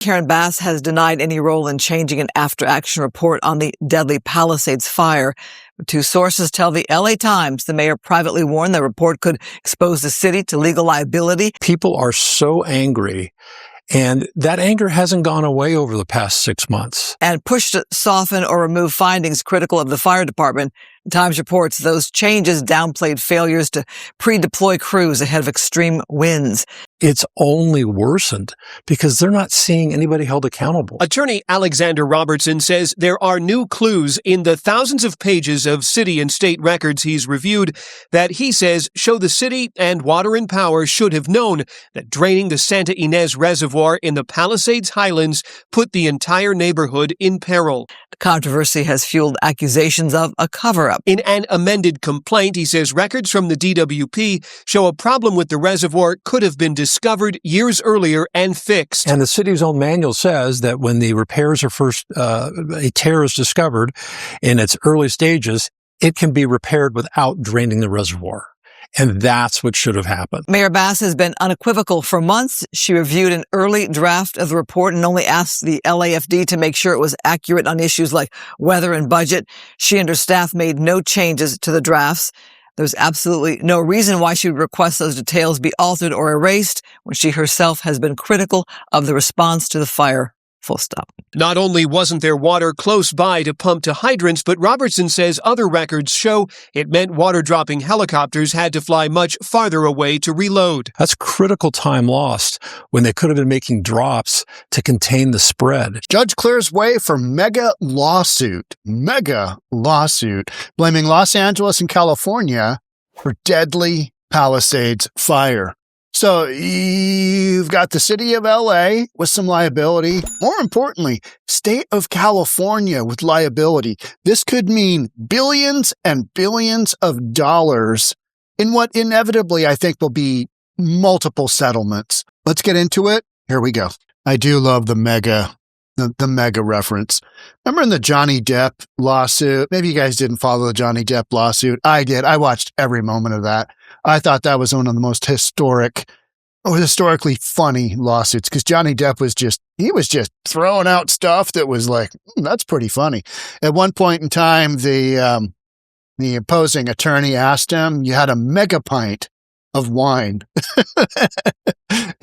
Karen Bass has denied any role in changing an after-action report on the deadly Palisades Fire. Two sources tell the LA Times the mayor privately warned the report could expose the city to legal liability. People are so angry, and that anger hasn't gone away over the past 6 months. And pushed to soften or remove findings critical of the fire department. The Times reports those changes downplayed failures to pre-deploy crews ahead of extreme winds. It's only worsened because they're not seeing anybody held accountable. Attorney Alexander Robertson says there are new clues in the thousands of pages of city and state records he's reviewed that he says show the city and Water and Power should have known that draining the Santa Ynez Reservoir in the Palisades Highlands put the entire neighborhood in peril. The controversy has fueled accusations of a cover-up. In an amended complaint, he says records from the DWP show a problem with the reservoir could have been discovered years earlier and fixed. And the city's own manual says that when the repairs are first, a tear is discovered in its early stages, it can be repaired without draining the reservoir. And that's what should have happened. Mayor Bass has been unequivocal for months. She reviewed an early draft of the report and only asked the LAFD to make sure it was accurate on issues like weather and budget. She and her staff made no changes to the drafts. There's absolutely no reason why she would request those details be altered or erased when she herself has been critical of the response to the fire. Full stop. Not only wasn't there water close by to pump to hydrants, but Robertson says other records show it meant water-dropping helicopters had to fly much farther away to reload. That's critical time lost when they could have been making drops to contain the spread. Judge clears way for mega lawsuit blaming Los Angeles and California for deadly Palisades Fire. So you've got the city of LA with some liability. More importantly, state of California with liability. This could mean billions and billions of dollars in what inevitably I think will be multiple settlements. Let's get into it. Here we go. I do love the mega reference. Remember in the Johnny Depp lawsuit? Maybe you guys didn't follow the Johnny Depp lawsuit. I did. I watched every moment of that. I thought that was one of the most historically funny lawsuits because Johnny Depp was just throwing out stuff that was like, that's pretty funny. At one point in time, the opposing attorney asked him, you had a mega pint of wine.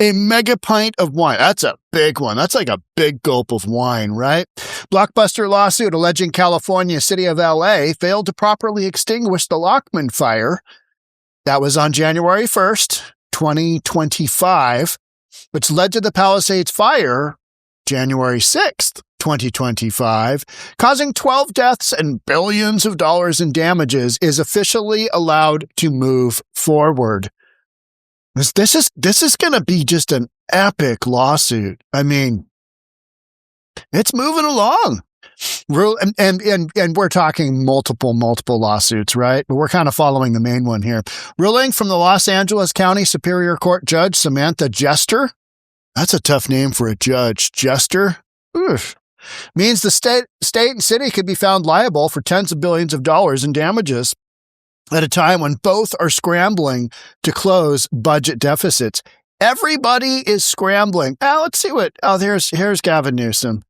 A mega pint of wine. That's a big one. That's like a big gulp of wine, right? Blockbuster lawsuit alleging California city of LA failed to properly extinguish the Lachman Fire. That was on January 1st, 2025, which led to the Palisades Fire, January 6th, 2025, causing 12 deaths and billions of dollars in damages, is officially allowed to move forward. This is going to be just an epic lawsuit. I mean, it's moving along. And we're talking multiple lawsuits, right? But we're kind of following the main one here. Ruling from the Los Angeles County Superior Court Judge Samantha Jester. That's a tough name for a judge. Jester. Oof. Means the state and city could be found liable for tens of billions of dollars in damages at a time when both are scrambling to close budget deficits. Everybody is scrambling. Let's see here's Gavin Newsom.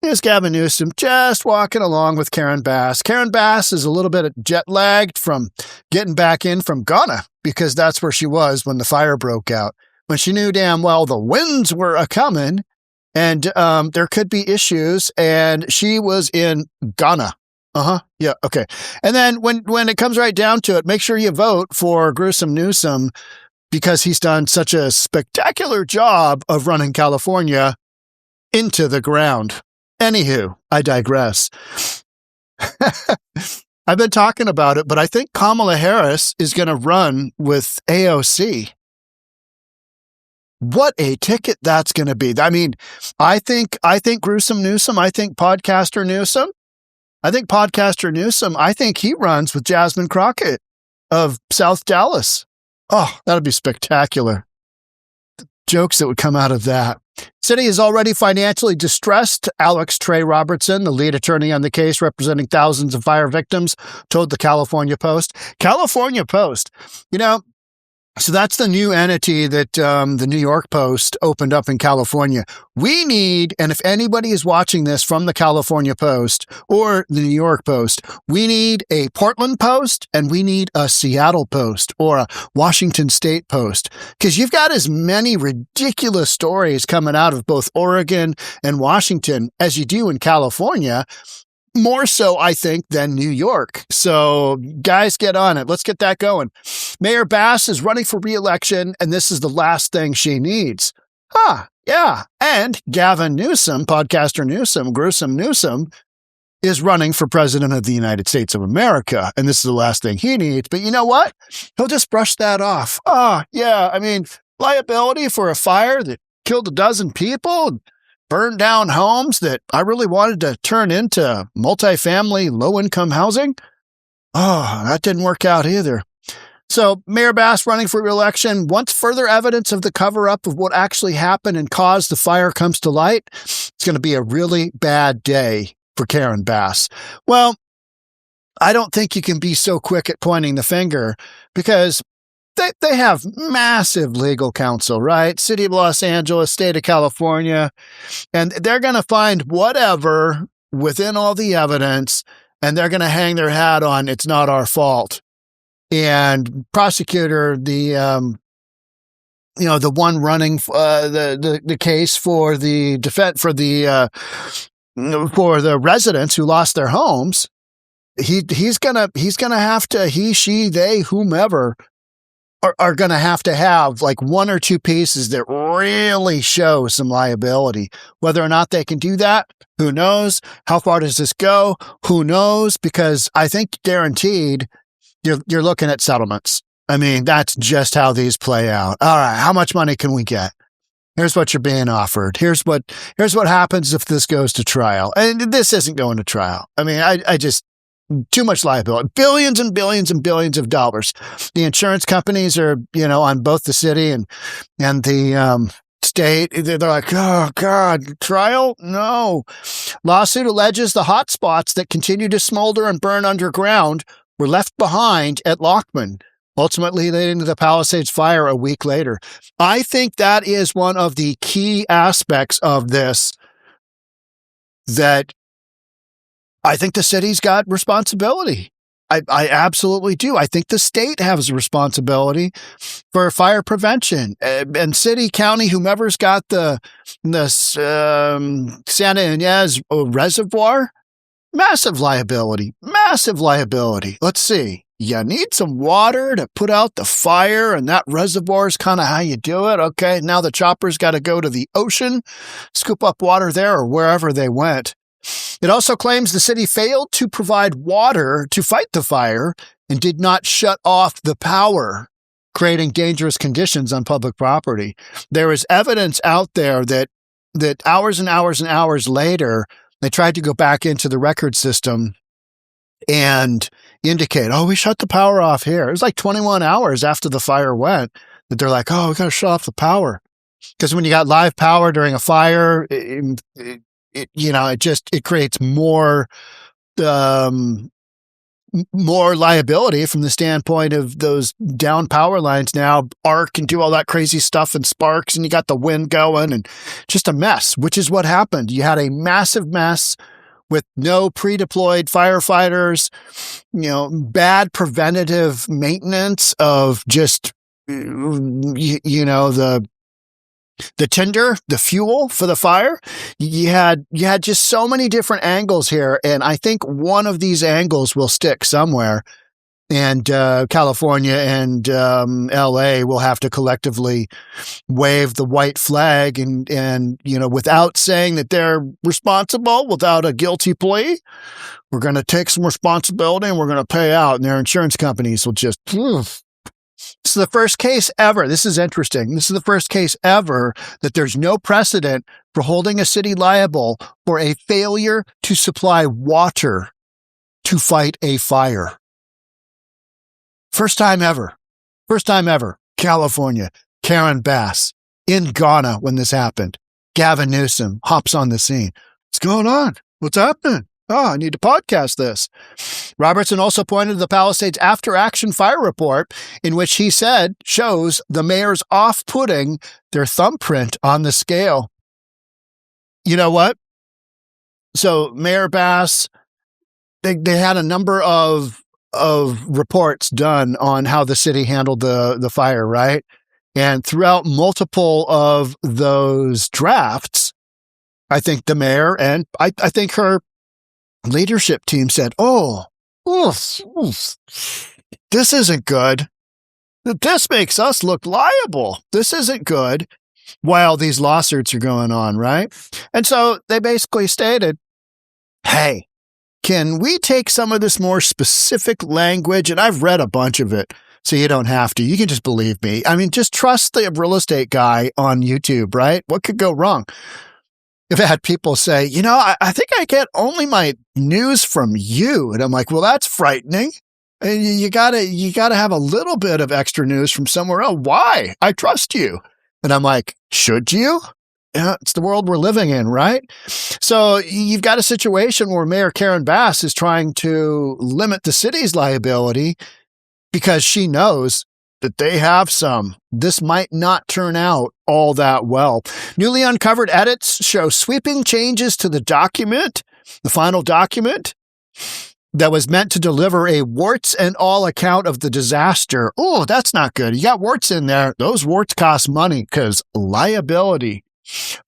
Here's Gavin Newsom just walking along with Karen Bass. Karen Bass is a little bit jet-lagged from getting back in from Ghana because that's where she was when the fire broke out. When she knew damn well the winds were a-coming and there could be issues, and she was in Ghana. Yeah, okay. And then when it comes right down to it, make sure you vote for Gruesome Newsom because he's done such a spectacular job of running California into the ground. Anywho, I digress. I've been talking about it, but I think Kamala Harris is going to run with AOC. What a ticket that's going to be. I mean, I think Gruesome Newsom, I think Podcaster Newsom, I think he runs with Jasmine Crockett of South Dallas. Oh, that'd be spectacular. The jokes that would come out of that. City is already financially distressed. Alex Trey Robertson, the lead attorney on the case representing thousands of fire victims, told the California Post. California Post, you know, So that's the new entity that the New York Post opened up in California. We need, and if anybody is watching this from the California Post or the New York Post, we need a Portland Post and we need a Seattle Post or a Washington State Post, because you've got as many ridiculous stories coming out of both Oregon and Washington as you do in California. More so, I think, than New York. So, guys, get on it. Let's get that going. Mayor Bass is running for re-election, and this is the last thing she needs. Yeah. And Gavin Newsom, podcaster Newsom, Gruesome Newsom, is running for president of the United States of America, and this is the last thing he needs. But you know what? He'll just brush that off. Yeah, I mean, liability for a fire that killed 12 people, burned down homes that I really wanted to turn into multifamily, low-income housing. That didn't work out either. So Mayor Bass running for re-election. Once further evidence of the cover-up of what actually happened and caused the fire comes to light, it's going to be a really bad day for Karen Bass. Well, I don't think you can be so quick at pointing the finger, because they have massive legal counsel, right? City of Los Angeles, State of California, and they're going to find whatever within all the evidence, and they're going to hang their hat on it's not our fault. And prosecutor, the one running the case for the defense for the residents who lost their homes, he's gonna have to, he, she, they, whomever, are going to have like one or two pieces that really show some liability. Whether or not they can do that, who knows? How far does this go? Who knows? Because I think guaranteed you're looking at settlements. I mean, that's just how these play out. All right, how much money can we get? Here's what you're being offered. Here's what happens if this goes to trial. And this isn't going to trial. I mean, I just, too much liability, billions and billions and billions of dollars. The insurance companies are, on both the city and the state. They're like, oh God, trial? No. Lawsuit alleges the hotspots that continue to smolder and burn underground were left behind at Lachman, ultimately leading to the Palisades Fire a week later. I think that is one of the key aspects of this, that I think the city's got responsibility. I absolutely do. I think the state has a responsibility for fire prevention, and city, county, whomever's got the Santa Ynez Reservoir, massive liability. Let's see. You need some water to put out the fire, and that reservoir is kind of how you do it. Okay, now the choppers got to go to the ocean, scoop up water there or wherever they went. It also claims the city failed to provide water to fight the fire and did not shut off the power, creating dangerous conditions on public property. There is evidence out there that hours and hours and hours later, they tried to go back into the record system and indicate, we shut the power off here. It was like 21 hours after the fire went that they're like, we got to shut off the power. Because when you got live power during a fire, it creates more liability from the standpoint of those down power lines now arc and do all that crazy stuff and sparks, and you got the wind going and just a mess, which is what happened. You had a massive mess with no pre-deployed firefighters, bad preventative maintenance of just, the tinder, the fuel for the fire. You had just so many different angles here. And I think one of these angles will stick somewhere. And California and LA will have to collectively wave the white flag and without saying that they're responsible, without a guilty plea, we're going to take some responsibility and we're going to pay out. And their insurance companies will just... This is the first case ever. This is interesting. This is the first case ever that there's no precedent for holding a city liable for a failure to supply water to fight a fire. First time ever. California. Karen Bass in Ghana when this happened. Gavin Newsom hops on the scene. What's going on? What's happening? Oh, I need to podcast this. Robertson also pointed to the Palisades After-Action Fire Report, in which he said shows the mayors off putting their thumbprint on the scale. You know what? So Mayor Bass, they had a number of reports done on how the city handled the fire, right? And throughout multiple of those drafts, I think the mayor and I think her leadership team said, this isn't good. This makes us look liable. This isn't good, while these lawsuits are going on, right? And so they basically stated, hey, can we take some of this more specific language? And I've read a bunch of it, so you don't have to. You can just believe me. I mean, just trust the real estate guy on YouTube, right? What could go wrong? If I had people say, I think I get only my news from you. And I'm like, well, that's frightening. And you gotta have a little bit of extra news from somewhere else. Why? I trust you. And I'm like, should you? Yeah, it's the world we're living in, right? So you've got a situation where Mayor Karen Bass is trying to limit the city's liability because she knows that they have some. This might not turn out all that well. Newly uncovered edits show sweeping changes to the document, the final document, that was meant to deliver a warts and all account of the disaster. Oh, that's not good. You got warts in there. Those warts cost money because liability.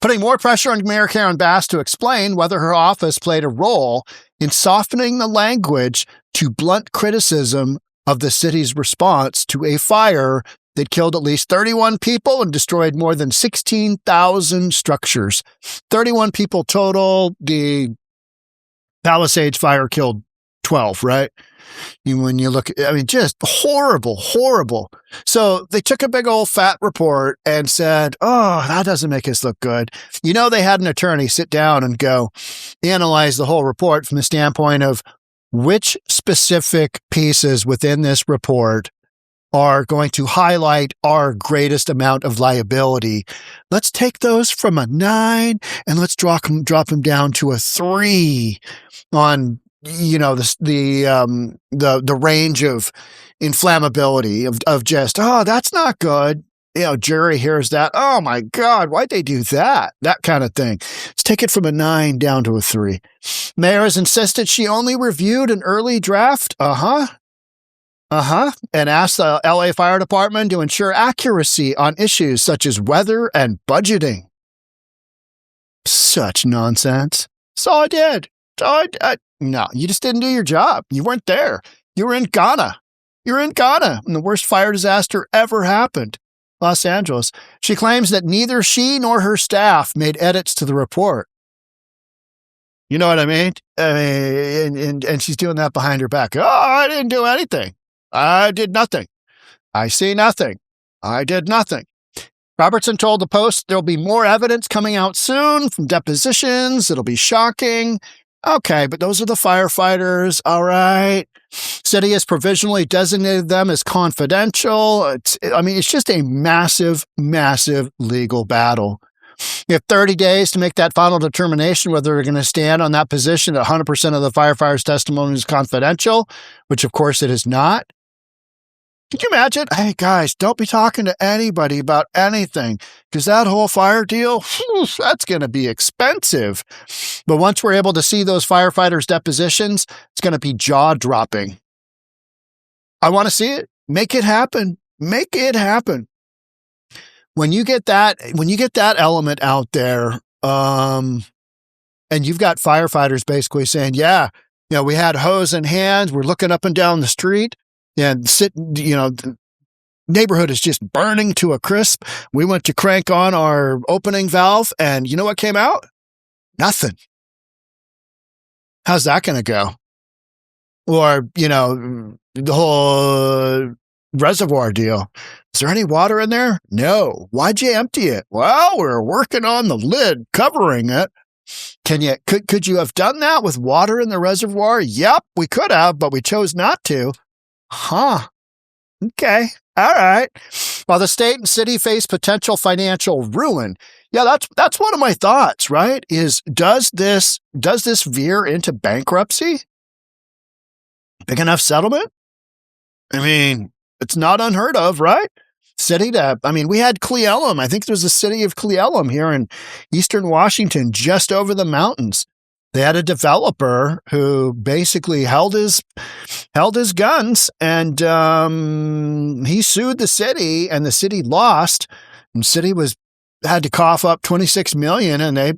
Putting more pressure on Mayor Karen Bass to explain whether her office played a role in softening the language to blunt criticism of the city's response to a fire that killed at least 31 people and destroyed more than 16,000 structures. 31 people total. The Palisades Fire killed 12, right? When you look, just horrible, horrible. So they took a big old fat report and said, oh, that doesn't make us look good. They had an attorney sit down and go analyze the whole report from the standpoint of which specific pieces within this report are going to highlight our greatest amount of liability. Let's take those from a 9 and let's drop them down to a 3 on the range of inflammability of just, oh, that's not good. Jury hears that. Oh my God, why'd they do that? That kind of thing. Let's take it from a 9 down to a 3. Mayor has insisted she only reviewed an early draft. And asked the LA Fire Department to ensure accuracy on issues such as weather and budgeting. Such nonsense. That's all I did. No, you just didn't do your job. You weren't there. You were in Ghana. You're in Ghana, and the worst fire disaster ever happened. Los Angeles. She claims that neither she nor her staff made edits to the report. You know what I mean? And she's doing that behind her back. Oh, I didn't do anything. I did nothing. I see nothing. I did nothing. Robertson told the Post there'll be more evidence coming out soon from depositions. It'll be shocking. Okay, but those are the firefighters, all right. City has provisionally designated them as confidential. It's just a massive, massive legal battle. You have 30 days to make that final determination whether they're going to stand on that position that 100% of the firefighters' testimony is confidential, which of course it is not. Can you imagine? Hey, guys, don't be talking to anybody about anything because that whole fire deal, that's going to be expensive. But once we're able to see those firefighters' depositions, it's going to be jaw-dropping. I want to see it. Make it happen. Make it happen. When you get that element out there, and you've got firefighters basically saying, we had hose in hand, we're looking up and down the street, and the neighborhood is just burning to a crisp. We went to crank on our opening valve, and you know what came out? Nothing. How's that going to go? Or, the whole reservoir deal. Is there any water in there? No. Why'd you empty it? Well, we're working on the lid, covering it. Could you have done that with water in the reservoir? Yep, we could have, but we chose not to. Huh. Okay. All right. While the state and city face potential financial ruin, Yeah, that's one of my thoughts, right? Is does this veer into bankruptcy? Big enough settlement? I mean, it's not unheard of, right? We had Cle Elum. I think there's a city of Cle Elum here in eastern Washington, just over the mountains. They had a developer who basically held his guns, and he sued the city, and the city lost. And the city had to cough up $26 million, and they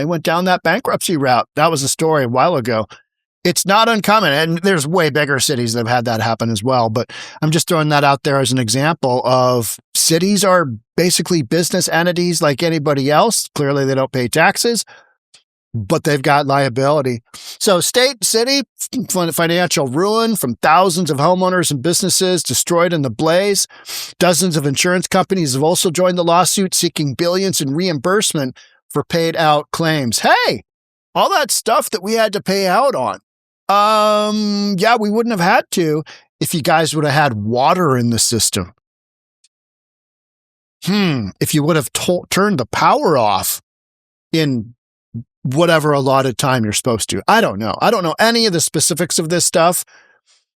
went down that bankruptcy route. That was a story a while ago. It's not uncommon, and there's way bigger cities that have had that happen as well. But I'm just throwing that out there as an example of cities are basically business entities like anybody else. Clearly, they don't pay taxes, but they've got liability. So state, city, financial ruin from thousands of homeowners and businesses destroyed in the blaze. Dozens of insurance companies have also joined the lawsuit seeking billions in reimbursement for paid out claims. Hey, all that stuff that we had to pay out on. Yeah, we wouldn't have had to if you guys would have had water in the system. If you would have turned the power off in whatever allotted time you're supposed to. I don't know. I don't know any of the specifics of this stuff,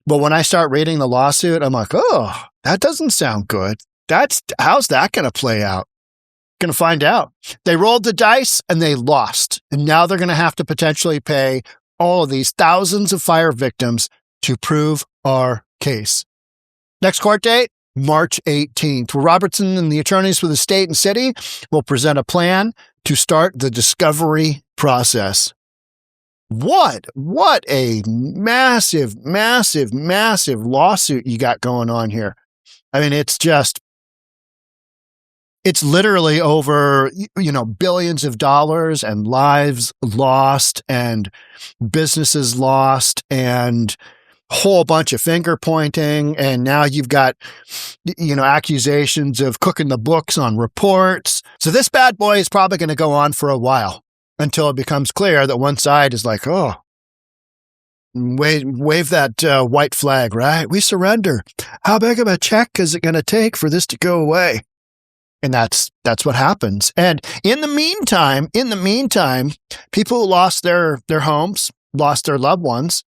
but when I start reading the lawsuit, I'm like, oh, that doesn't sound good. How's that going to play out? Going to find out. They rolled the dice and they lost. And now they're going to have to potentially pay all of these thousands of fire victims to prove our case. Next court date, March 18th, where Robertson and the attorneys for the state and city will present a plan to start the discovery process. What a massive, massive, massive lawsuit you got going on here. I mean, it's literally over, billions of dollars and lives lost and businesses lost and a whole bunch of finger pointing. And now you've got, accusations of cooking the books on reports. So this bad boy is probably going to go on for a while until it becomes clear that one side is like, oh, wave that white flag, right? We surrender. How big of a check is it going to take for this to go away? And that's what happens. And in the meantime, people who lost their homes, lost their loved ones,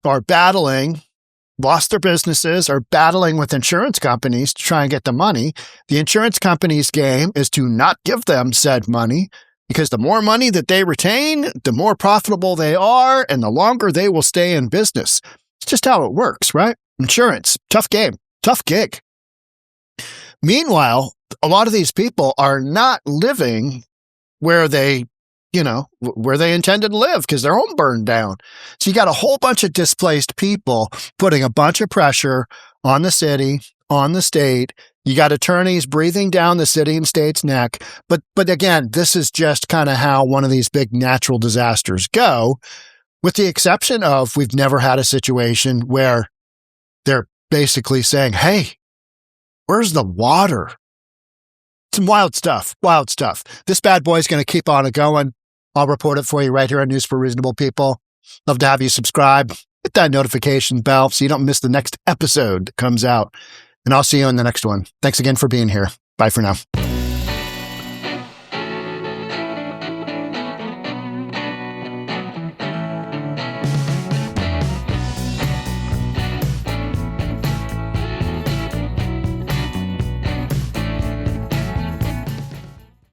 lost their businesses, are battling with insurance companies to try and get the money. The insurance company's game is to not give them said money, because the more money that they retain, the more profitable they are, and the longer they will stay in business. It's just how it works, right? Insurance, tough game, tough gig. Meanwhile, a lot of these people are not living where they intended to live because their home burned down. So you got a whole bunch of displaced people putting a bunch of pressure on the city, on the state. You got attorneys breathing down the city and state's neck. But again, this is just kind of how one of these big natural disasters go, with the exception of we've never had a situation where they're basically saying, hey, where's the water? Some wild stuff. This bad boy's going to keep on going. I'll report it for you right here on News for Reasonable People. Love to have you subscribe. Hit that notification bell so you don't miss the next episode that comes out. And I'll see you in the next one. Thanks again for being here. Bye for now.